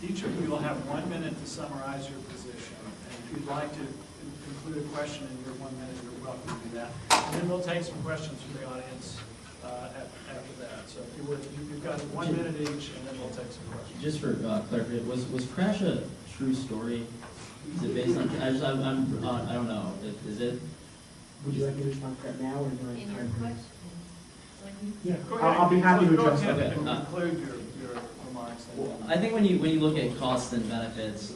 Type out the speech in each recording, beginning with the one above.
Each of you will have 1 minute to summarize your position. And if you'd like to include a question in your 1 minute, you're welcome to do that. And then we'll take some questions from the audience after that. So if you would, you've got 1 minute each, and then we'll take some questions. Just for clarification, was Crash a true story? Is it based on? I don't know. Is it? Would you like me to respond to that now or during In your time? question? Yeah, Go ahead. I'll be happy to Go address ahead that. and conclude your remarks. Well, I think when you look at costs and benefits,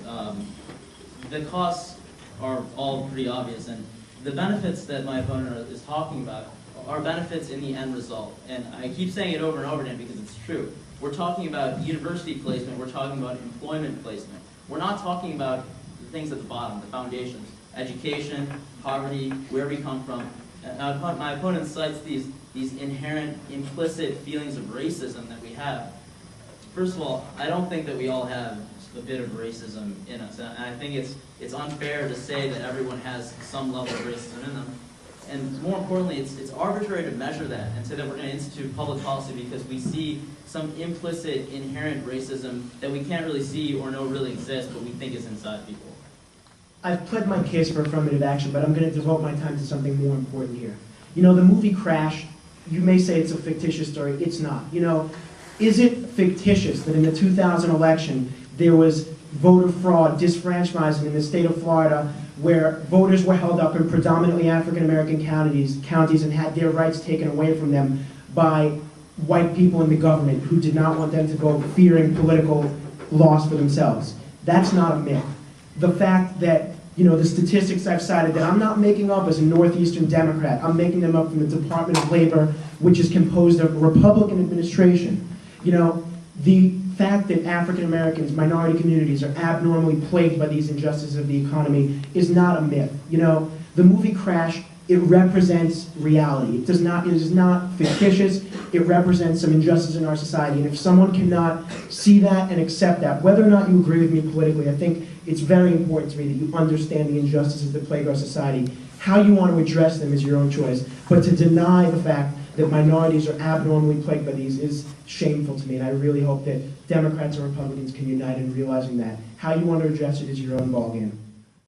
the costs are all pretty obvious, and the benefits that my opponent is talking about are benefits in the end result. And I keep saying it over and over again because it's true. We're talking about university placement. We're talking about employment placement. We're not talking about the things at the bottom, the foundations, education, poverty, where we come from. My opponent cites these inherent, implicit feelings of racism that we have. First of all, I don't think that we all have a bit of racism in us. And I think it's unfair to say that everyone has some level of racism in them. And more importantly, it's arbitrary to measure that and say that we're going to institute public policy because we see some implicit, inherent racism that we can't really see or know really exists, but we think is inside people. I've pled my case for affirmative action, but I'm going to devote my time to something more important here. You know, the movie Crash, you may say it's a fictitious story. It's not. You know, is it fictitious that in the 2000 election there was voter fraud, disfranchisement in the state of Florida, where voters were held up in predominantly African-American counties and had their rights taken away from them by white people in the government who did not want them to vote, fearing political loss for themselves? That's not a myth. The fact that, you know, the statistics I've cited that I'm not making up as a Northeastern Democrat, I'm making them up from the Department of Labor, which is composed of Republican administration. You know, the fact that African Americans, minority communities are abnormally plagued by these injustices of the economy is not a myth. You know, the movie Crash, it represents reality. It is not fictitious. It represents some injustice in our society. And if someone cannot see that and accept that, whether or not you agree with me politically, I think it's very important to me that you understand the injustices that plague our society. How you want to address them is your own choice. But to deny the fact that minorities are abnormally plagued by these is shameful to me. And I really hope that Democrats and Republicans can unite in realizing that. How you want to address it is your own ballgame.